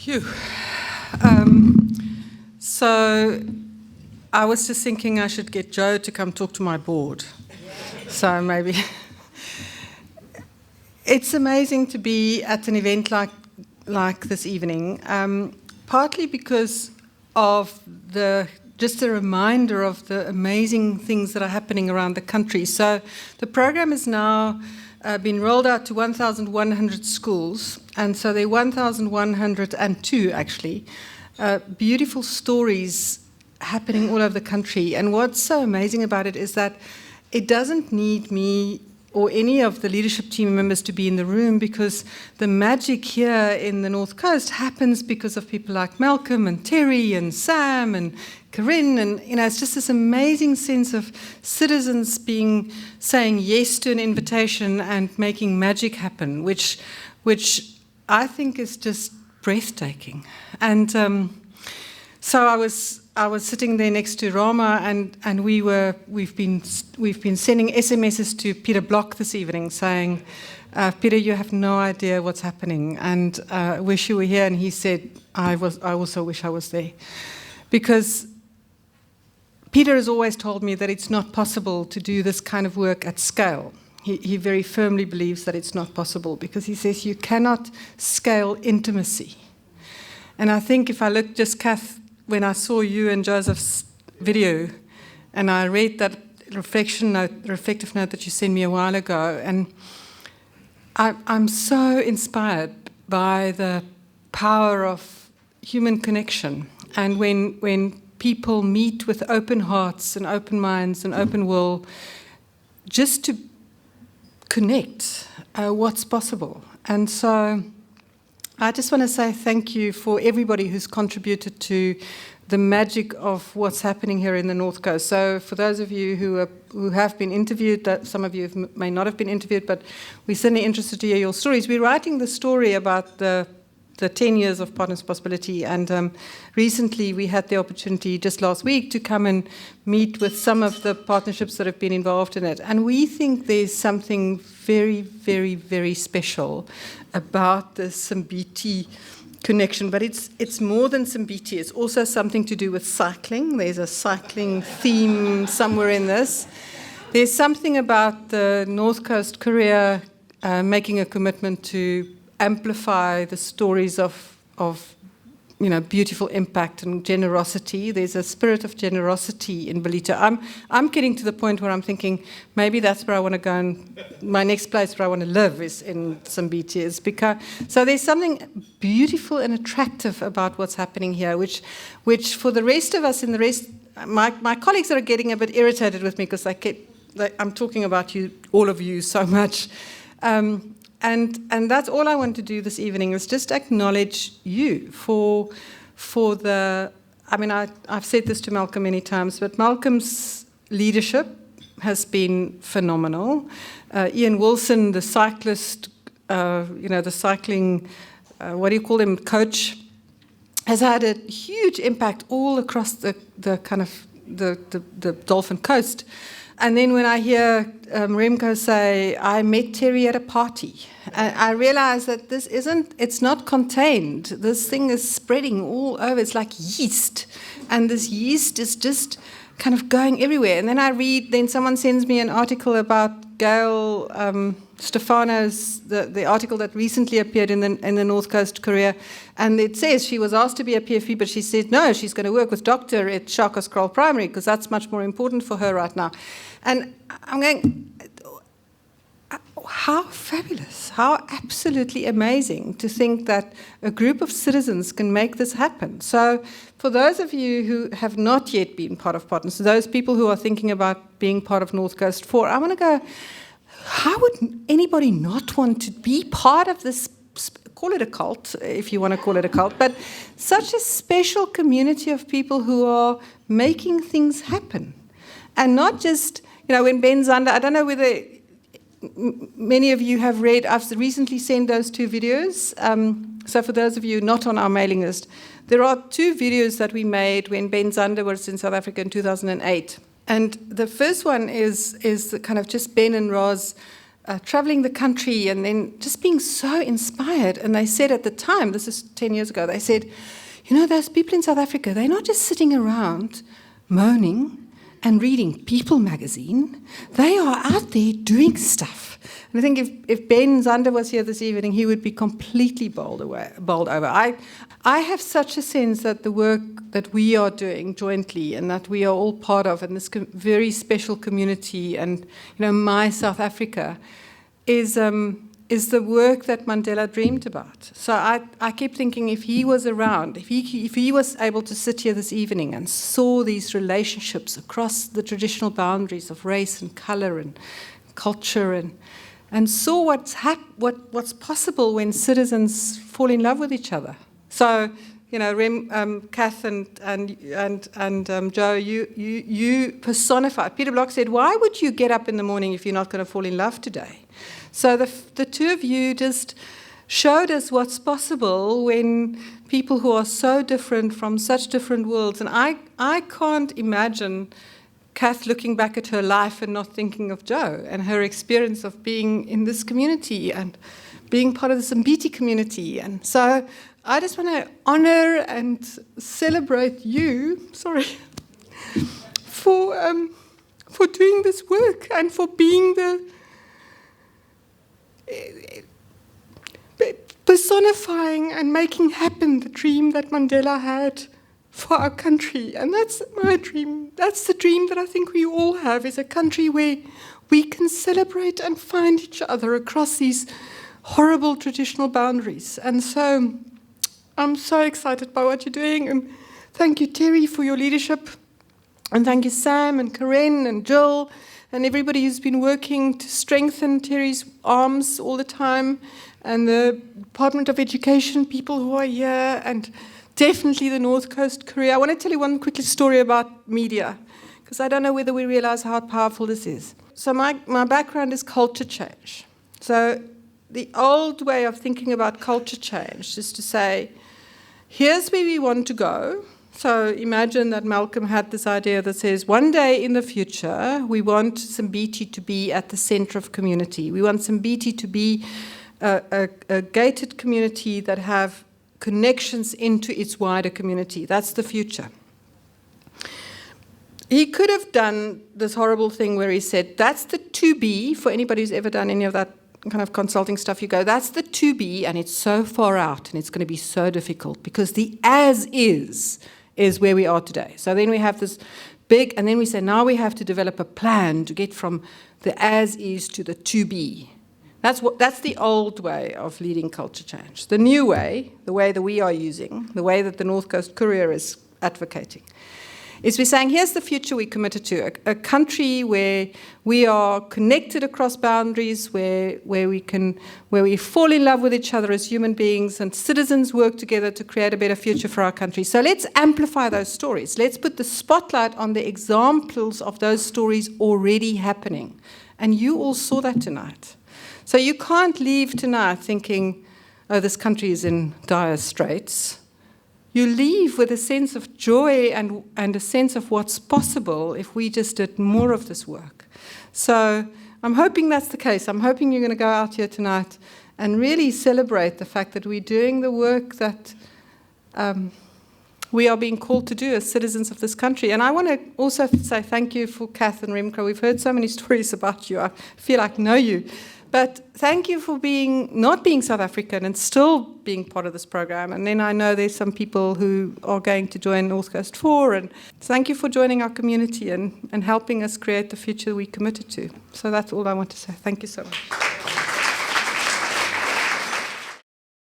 Phew. So I was just thinking I should get Joe to come talk to my board. So maybe. It's amazing to be at an event like this evening, partly because of just a reminder of the amazing things that are happening around the country. So the program has now been rolled out to 1,100 schools, and so there are 1,102 actually, beautiful stories happening all over the country. And what's so amazing about it is that it doesn't need me or any of the leadership team members to be in the room, because the magic here in the North Coast happens because of people like Malcolm and Terry and Sam and Corinne, and it's just this amazing sense of citizens saying yes to an invitation and making magic happen, which I think is just breathtaking. And so I was sitting there next to Rama, and we've been sending SMSs to Peter Block this evening saying, Peter, you have no idea what's happening, and wish you were here. And he said, I also wish I was there, because Peter has always told me that it's not possible to do this kind of work at scale. He very firmly believes that it's not possible, because he says you cannot scale intimacy. And I think if I look just, Kath, when I saw you and Joseph's video, and I read that reflective note that you sent me a while ago, and I'm so inspired by the power of human connection. And when people meet with open hearts and open minds and open will, just to connect what's possible. And so I just want to say thank you for everybody who's contributed to the magic of what's happening here in the North Coast. So for those of you who have been interviewed, that some of you may not have been interviewed, but we're certainly interested to hear your stories. We're writing the story about the 10 years of Partners Possibility, and recently we had the opportunity just last week to come and meet with some of the partnerships that have been involved in it. And we think there's something very, very, very special about the Simbiti connection, but it's more than Simbiti. It's also something to do with cycling. There's a cycling theme somewhere in this. There's something about the North Coast Korea making a commitment to amplify the stories of beautiful impact and generosity. There's a spirit of generosity in Belito. I'm getting to the point where I'm thinking maybe that's where I want to go, and my next place where I want to live is in Simbiti. So there's something beautiful and attractive about what's happening here, which for the rest of us my colleagues are getting a bit irritated with me because I'm talking about all of you so much. And that's all I want to do this evening, is just acknowledge you for the. I've said this to Malcolm many times, but Malcolm's leadership has been phenomenal. Ian Wilson, the cyclist, the cycling, coach, has had a huge impact all across the Dolphin Coast. And then when I hear Remco say, I met Terry at a party, I realize that it's not contained. This thing is spreading all over. It's like yeast. And this yeast is just kind of going everywhere. And then someone sends me an article about Gail Stefano's, the article that recently appeared in the North Coast Korea. And it says she was asked to be a PFP, but she said, no, she's going to work with Doctor at Shaka Primary, because that's much more important for her right now. And I'm going, how fabulous, how absolutely amazing to think that a group of citizens can make this happen. So for those of you who have not yet been part of Partners, those people who are thinking about being part of North Coast 4, I want to go, how would anybody not want to be part of this, call it a cult, if you want to call it a cult, but such a special community of people who are making things happen. And not just, when Ben Zander, I don't know whether many of you have read, I've recently sent those 2 videos. So for those of you not on our mailing list, there are 2 videos that we made when Ben Zander was in South Africa in 2008. And the first one is kind of just Ben and Roz traveling the country and then just being so inspired. And they said at the time, this is 10 years ago, they said, you know, those people in South Africa, they're not just sitting around moaning and reading People magazine. They are out there doing stuff. And I think if Ben Zander was here this evening, he would be completely bowled over. I have such a sense that the work that we are doing jointly and that we are all part of in this very special community and, you know, my South Africa is the work that Mandela dreamed about. So I keep thinking if he was around, if he was able to sit here this evening and saw these relationships across the traditional boundaries of race and colour and culture and saw what's possible when citizens fall in love with each other. So, you know, Rem, Kath and Joe, you personify. Peter Block said, why would you get up in the morning if you're not going to fall in love today? So the two of you just showed us what's possible when people who are so different from such different worlds. And I can't imagine Kath looking back at her life and not thinking of Joe and her experience of being in this community and being part of the Mbiti community. And so I just want to honor and celebrate you, for doing this work and for being the personifying and making happen the dream that Mandela had for our country. And that's my dream. That's the dream that I think we all have, is a country where we can celebrate and find each other across these horrible traditional boundaries. And so I'm so excited by what you're doing. And thank you, Terry, for your leadership. And thank you, Sam and Karen and Jill and everybody who's been working to strengthen Terry's arms all the time, and the Department of Education people who are here, and definitely the North Coast Courier. I want to tell you one quick story about media, because I don't know whether we realize how powerful this is. So my background is culture change. So the old way of thinking about culture change is to say, here's where we want to go. So imagine that Malcolm had this idea that says, one day in the future, we want Mbiti to be at the center of community. We want Mbiti to be a gated community that have connections into its wider community. That's the future. He could have done this horrible thing where he said, that's the to be. For anybody who's ever done any of that kind of consulting stuff, you go, that's the to be, and it's so far out, and it's going to be so difficult, because the as is where we are today. So then we have this big, and then we say, now we have to develop a plan to get from the as is to the to be. That's the old way of leading culture change. The new way, the way that we are using, the way that the North Coast Courier is advocating, is we're saying, here's the future we committed to, a country where we are connected across boundaries, where we fall in love with each other as human beings, and citizens work together to create a better future for our country. So let's amplify those stories. Let's put the spotlight on the examples of those stories already happening. And you all saw that tonight. So you can't leave tonight thinking, oh, this country is in dire straits. You leave with a sense of joy and a sense of what's possible if we just did more of this work. So I'm hoping that's the case. I'm hoping you're going to go out here tonight and really celebrate the fact that we're doing the work that we are being called to do as citizens of this country. And I want to also say thank you for Kath and Remco. We've heard so many stories about you. I feel like I know you. But thank you for not being South African and still being part of this program. And then I know there's some people who are going to join North Coast 4. And thank you for joining our community and helping us create the future we committed to. So that's all I want to say. Thank you so much.